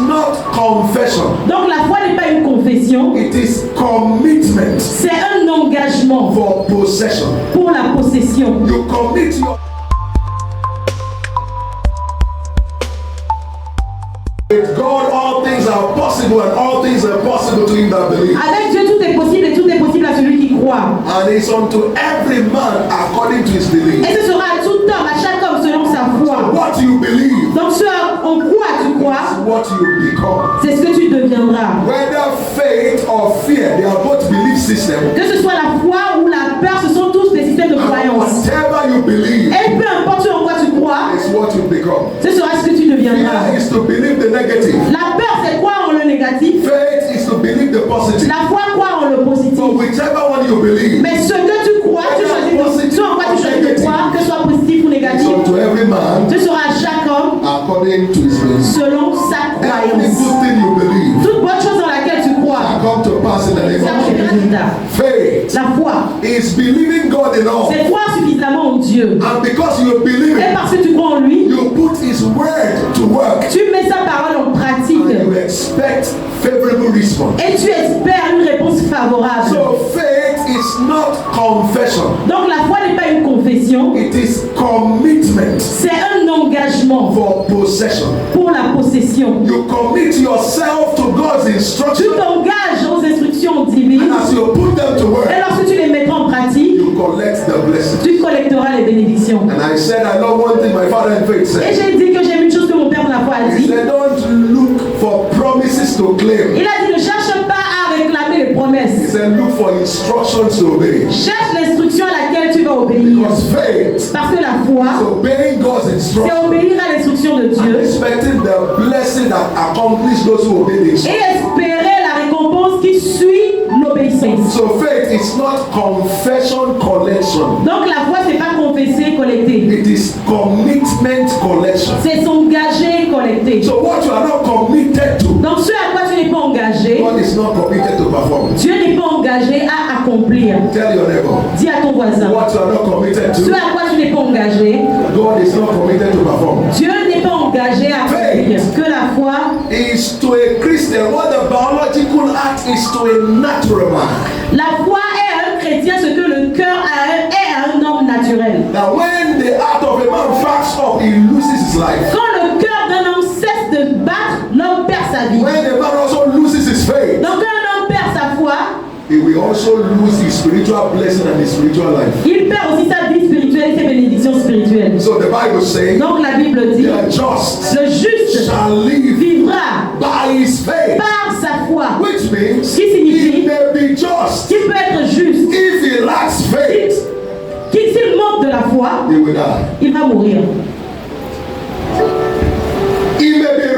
not confession. Donc la foi n'est pas une confession. It is commitment C'est un engagement for possession. pour la possession. You commit your with God, all things are possible, and all things are possible to him that believes. Avec Dieu, tout est possible et tout est possible à celui qui croit. And it's unto every man according to his belief. Et ce sera à tout homme, à chaque homme selon sa foi. What you believe Donc ce en quoi tu is crois, what you become. c'est ce que tu deviendras. Whether faith or fear, they are both belief systems. Que ce soit la foi ou la peur, ce sont tous des systèmes de And croyance. whatever you believe Et peu importe ce en quoi tu crois, is what you become. ce sera ce que tu deviendras. Fear is to believe the negative. La peur, c'est croire en le négatif. Faith is to believe the positive. La foi, croire en le positif. So whichever one you believe, Mais ce que tu crois, tu choisis ce en quoi tu choisis de croire, que ce soit positif ou it's négatif, unto every man ce sera à chaque homme according to his belief. selon sa Every croyance. good thing you believe Toute bonne chose dans laquelle tu crois, shall come to pass in the name ça of fait des Jesus. résultats. Faith La foi, is believing God in all. c'est croire suffisamment en Dieu. And because you believe Et it, parce que tu crois en lui, you put his word to work. tu mets sa parole en pratique. And you expect favorable response. Et tu espères une réponse favorable. So faith is not confession. Donc la foi n'est pas une confession, It is commitment c'est un engagement for possession. pour la possession. You commit yourself to God's Tu instruction, t'engages aux instructions divines and as you put them to et work, lorsque tu les mettras en pratique, you collect the blessing. tu collecteras les bénédictions. And I said, I love one thing my father in faith Et said. j'ai dit que j'aime une chose que mon père de la foi a He dit. said, don't look for promises to claim. Il a dit ne cherche pas à réclamer les He promesses. said, look for instructions to obey. Cherche l'instruction à laquelle tu vas obéir. Because faith Parce que la foi, is obeying God's c'est instruction obéir à l'instruction de and Dieu expecting the blessing that accomplishes those who obey the et instruction. espérer la récompense qui suit l'obéissance. So faith is not confession collection. Donc la foi, c'est pas confesser, collecter. It is commitment collection. C'est s'engager, collecter. So what you are not committed to, Donc ce à quoi tu n'es pas engagé, God is not committed to perform. Dieu n'est pas engagé à accomplir. Tell your neighbor. Dis à ton voisin. What you are not committed Ce to, à quoi tu n'es pas engagé, God is not committed to perform. Dieu n'est pas engagé à accomplir. Que la foi Is to a Christian what the biological act is to a natural man. La foi est à un chrétien ce que le cœur est à un homme naturel. Now when the heart of a man backs up, he loses his life. Quand le cœur d'un homme cesse de battre, l'homme perd sa vie. When the man also loses his faith, Donc quand un homme perd sa foi, he will also lose his spiritual blessing and his spiritual life. il perd aussi sa vie spirituelle et ses bénédictions spirituelles. So the Bible says, Donc la Bible dit, the just le juste shall live vivra by his faith. par sa foi. Which means Qui signifie? he may be just. Qui peut être juste, If he lacks faith, qui s'il manque de la foi, he will die. il va mourir. He may be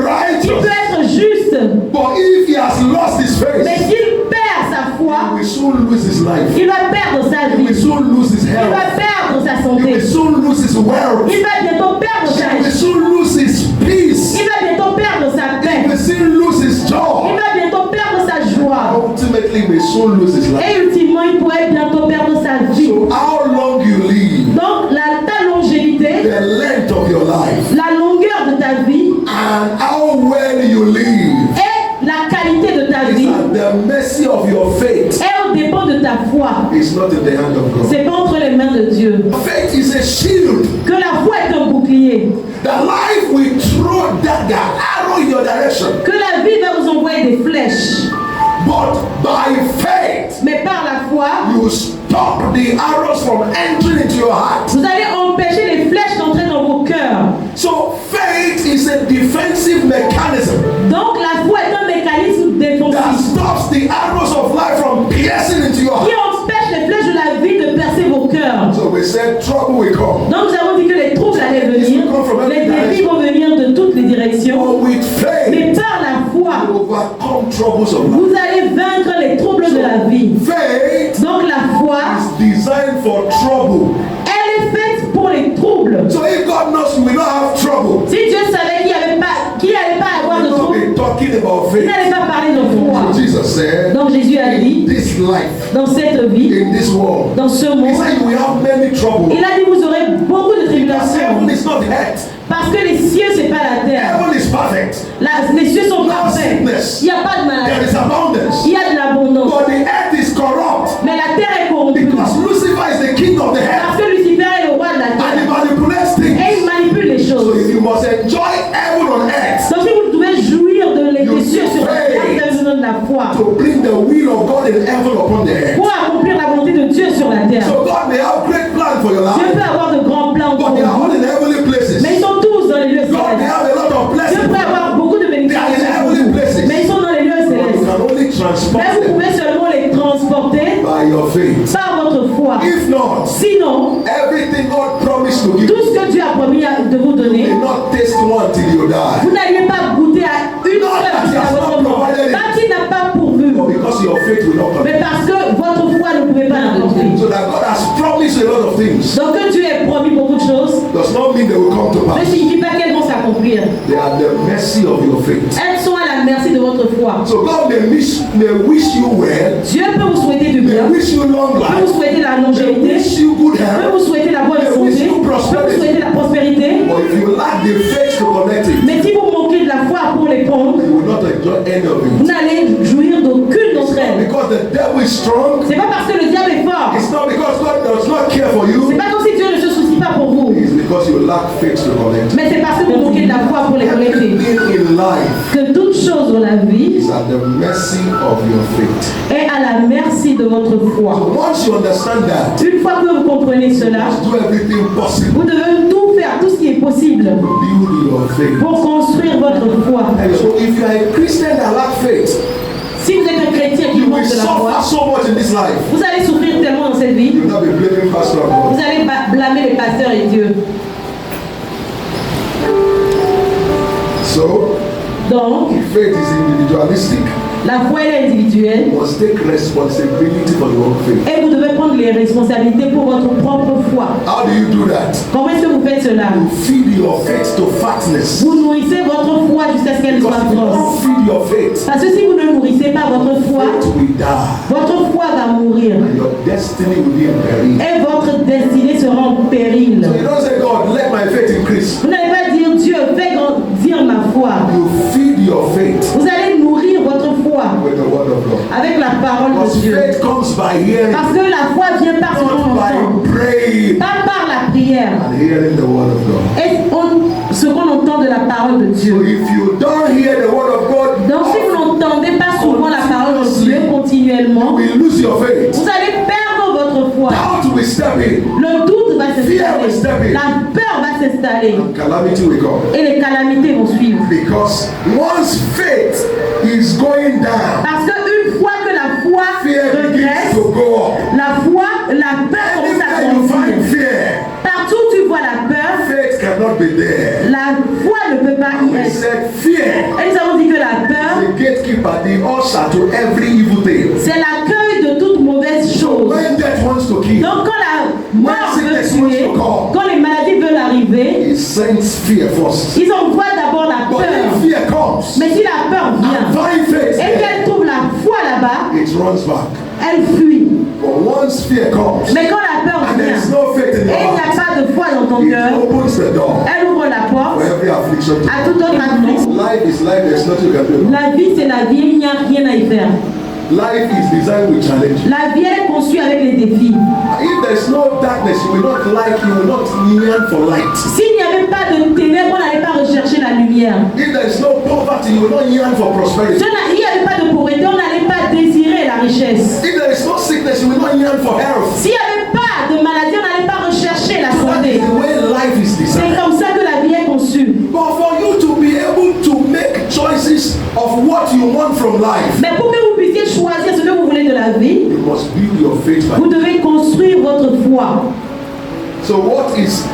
Qui peut righteous, être juste, but if he has lost his mais faith, s'il perd sa he foi, will soon lose his life. il va perdre sa He will vie. soon lose his Il health. va perdre sa He santé. will soon lose his wealth. Il va bientôt perdre sa He will vie. soon lose his peace. Il va bientôt perdre sa He paix. will soon lose his Il joy. va bientôt perdre sa joie. Ultimately, he will soon lose his life. Et ultimement, il pourrait bientôt perdre sa vie. So how long you live, Donc, ta longévité, the length of your life, la longueur de ta vie and how well you live et la qualité de ta is vie at the mercy of your faith. est au dépend de ta foi. It's not in the hand of God. C'est pas entre les mains de Dieu. Faith is a shield. Que la foi est un bouclier. The life will throw dagger, arrow in your direction. Que la vie va vous envoyer des flèches. But by faith, Mais par la foi, you stop the arrows from entering into your heart. vous allez empêcher les flèches d'entrer dans vos cœurs. So faith is a defensive mechanism Donc la foi est un mécanisme that défensif stops the arrows of life from piercing into your qui heart. empêche les flèches de la vie de percer vos cœurs. So we said trouble will come. Donc nous avons dit que les troubles allaient venir, les défis vont venir de toutes les directions, But with mais faith, par la foi, you overcome troubles of life. vous allez vaincre les troubles de la vie. Faith Donc la foi, is designed for trouble. elle est faite pour les troubles. So if God knows we will not have trouble, Si Dieu savait qu'il n'allait pas avoir we de will not troubles, be talking about il faith. n'allait pas parler de foi. So Jesus said, Donc Jésus a dit, this life, dans cette vie, in this world, dans ce he monde, said you will have many troubles. il a dit vous aurez beaucoup de Because tribulations. heaven is not earth. Parce que les cieux, c'est pas la terre. Heaven is perfect. Les cieux sont Life sickness. Il n'y a pas de There maladie. is abundance. Il y a de l'abondance. But the earth is corrupt Mais la terre est corrompue. because Lucifer is the king of the earth Parce que Lucifer est le roi de la and he terre. manipulates Et things. il manipule les So choses. if you must enjoy heaven on earth Donc si vous devez jouir de des cieux sur la terre, vous avez besoin de la foi. to bring the will of God in heaven upon the earth. Pour accomplir la volonté de Dieu sur la terre. So God may have great plans for your Dieu life, peut avoir de grands plans pour but they are all vous. in heavenly places. Mais ils sont tous dans les lieux God may célestes. have a lot of Dieu blessings, peut avoir beaucoup de they are in bénédictions. heavenly places. Mais ils sont dans les lieux But you célestes. can only transport Mais vous them pouvez seulement les transporter by your faith. par votre foi. If not, Sinon, everything God promised to give tout you, ce que Dieu a promis de vous you donner, may not taste one till you die. vous n'alliez pas goûter à une seule jusqu'à votre mort. Pas qu'il n'a pas pourvu, But because your faith will not come. mais parce que votre foi ne pouvait pas l'accomplir. So that God has promised a lot of things Donc que Dieu ait promis beaucoup de choses, does not mean they will come to ne pass. signifie pas qu'elles vont s'accomplir. They are the mercy of your faith. Elles sont à la merci de votre foi. So God may wish you well, Dieu peut vous souhaiter du may bien, wish you long peut life, vous souhaiter la may longévité, wish you good peut health. vous souhaiter la bonne santé, peut vous souhaiter la prospérité. But if you lack the faith to connect it, Mais si vous manquez de la foi pour les prendre, you will not enjoy any of vous it. n'allez jouir d'aucune d'entre elles. Because the devil is strong, C'est pas parce que le diable est fort. it's not because God does not care for C'est you, pas comme si Dieu ne se soucie pas pour vous. it's because you lack faith to connect. Mais c'est parce que vous manquez de la foi pour les connecter. Everything in life Que toute chose dans la vie is at the mercy of your faith. est à la merci de votre foi. Once you understand that, Une fois que vous comprenez cela, do everything possible vous devez tout faire, tout ce qui est possible to build your faith. pour construire votre foi. And so if you are a Christian that lack faith, Si vous êtes un chrétien qui you will manque de la foi, suffer so much in this life. vous allez souffrir tellement dans cette vie, You will not be blaming pastor and God. vous allez blâmer les pasteurs et Dieu. So Donc, faith is individualistic. la foi elle est individuelle You must take responsibility for your own faith. et vous devez prendre les responsabilités pour votre propre foi. How do you do that? Comment est-ce que vous faites cela? You feed your faith to fatness. Vous nourrissez votre foi jusqu'à ce qu'elle soit Because if you don't grosse. feed your faith, Parce que si vous ne nourrissez pas votre foi, faith will die. votre foi va mourir And your destiny will be in peril. et votre destinée sera en péril. So you don't say, God, let my faith increase. Vous n'allez pas dire Dieu, fais grandir ma foi. You feed your faith Vous allez nourrir votre foi with the word of God. avec la parole Because de Dieu. faith comes by hearing, Parce que la foi vient par ce qu'on not entend, by praying pas par la prière. and hearing the word of God. Et ce qu'on entend de la parole de So Dieu. if you don't hear the word of God, Donc si vous n'entendez pas souvent la parole de Dieu continuellement, you will lose your faith. vous allez perdre votre foi. Doubt will step in. Le doute va s'installer, la peur va s'installer And calamity will come. et les calamités vont suivre. Because once faith is going down, Parce qu'une fois que la foi fear begins regresse, to go up. la peur commence à Anytime you find grandir. fear, Partout où tu vois la peur, faith cannot be there. la foi ne peut pas y We être. said fear Et nous avons dit que la peur, is the gatekeeper, the usher to every evil thing. c'est l'accueil de toute mauvaise chose. When death wants to kill, Donc quand la mort veut tuer, quand les maladies veulent arriver, it sends fear first. ils envoient d'abord la But peur. if fear comes, Mais si la peur and vient find faith et there, qu'elle trouve la foi là-bas, it runs back. elle fuit. But once fear comes, Mais quand la peur and vient there is no faith in et il your n'y a heart, pas de foi dans ton it cœur, opens the door elle ouvre la for porte every affliction to à toute autre affliction. Life is life, there's nothing you can do. La vie, c'est la vie, il n'y a rien à y faire. Life is designed with challenge. La vie est conçue avec les défis. If there's no darkness, you will not yearn for light. S'il n'y avait pas de ténèbres, on n'allait pas rechercher la lumière. If there's no poverty, you will not yearn for prosperity. S'il n'y avait pas de pauvreté, on n'allait pas désirer la richesse. If there is no sickness, you will not yearn for health. S'il n'y avait pas de maladie, on n'allait pas rechercher la That is santé. the way life is C'est designed. comme ça que la vie est conçue. But for you to be able to make choices of what you want from life, Mais pour que vous puissiez choisir ce que vous voulez de la vie, you must build your faith by. vous devez construire votre foi. So what is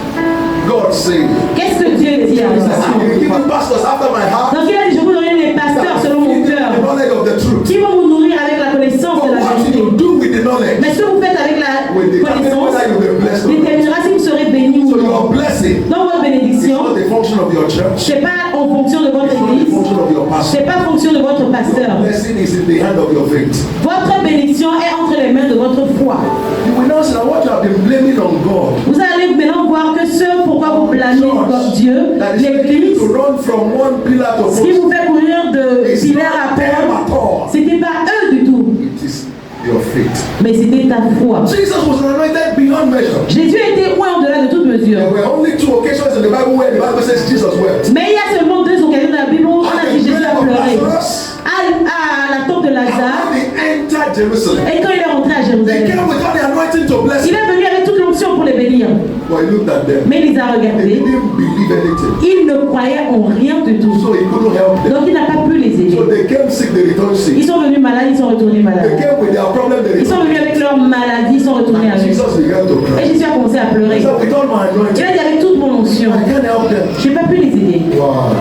God saying? Qu'est-ce que Dieu dit à He said, I will give vous? you pastors after my heart Donc il a dit, je vous donnerai des pasteurs selon mon the cœur, knowledge of the truth. qui vont vous nourrir avec la connaissance But de la what vérité. you do with the knowledge Mais ce que vous faites avec la will determine connaissance whether you'll be blessed or not. déterminera si vous serez béni ou So non. your blessing Dans votre is bénédiction, not the function of your church. c'est pas en fonction de votre It's not the église, function of your pastor. c'est pas en fonction de votre Your pasteur. blessing is in the hand of your faith. Votre bénédiction est entre les mains de votre foi. You will not say what you have been blaming on God. Vous allez maintenant voir que ce pourquoi vous blâmez Dieu, That is making you l'église, to run from one pillar to ce qui post. vous fait courir de It's pillèrent not à them Paul, at all. c'était pas eux du tout, It is your faith. mais c'était ta foi. Jesus was anointed beyond measure. Jésus était loin au-delà de toute mesure. There were only 2 occasions in the Bible where the Bible says Jesus wept. Mais il y a seulement 2 occasions dans la Bible où on a At dit the Jésus a grave of pleuré. Lazarus, À la tombe de and Lazare, when they entered Jerusalem, et quand il est rentré à they Jérusalem, came without the anointing to bless il him. est venu avec toute l'onction pour les bénir. But he looked at them. Mais il les a They regardés. didn't believe anything. Il ne croyait en rien du tout. So he couldn't help them. Donc il n'a pas pu les aider. So they came sick, they returned sick. Ils sont venus malades, ils sont retournés They malades. came with their problem, they Ils sont returned. venus avec leur maladie, ils sont retournés And avec. Jesus began to Et cry. Jésus a commencé à He pleurer. said, with all my Il anointing, a dit avec toute mon onction, I can't help them. je n'ai pas pu les aider. Wow.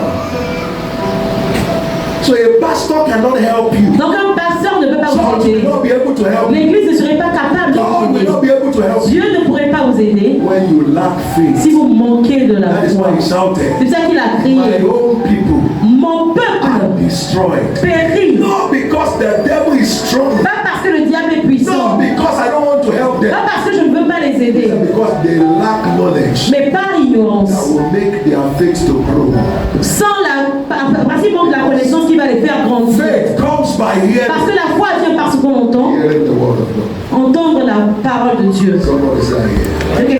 So a pastor cannot help you. Donc un pasteur ne peut pas Church vous will aider. not be able to help you. L'église ne serait pas capable de God vous will aider. not be able to help you Dieu ne pourrait pas vous aider when you lack faith. si vous manquez de la That is foi. why he shouted, C'est ça qu'il a my crié. own people Mon peuple are destroyed. périt. Not because the devil is strong. Pas parce que le diable est Not puissant. because I don't want to help them. Pas parce que je ne veux pas les aider. It's because they lack knowledge Mais par that ignorance. will make their faith to grow. Sans principalement de la connaissance qui va les faire grandir. Faith comes by Parce hearing, que la foi vient par ce qu'on entend. hearing the word of God. Entendre la parole de Dieu. Somebody say, yeah.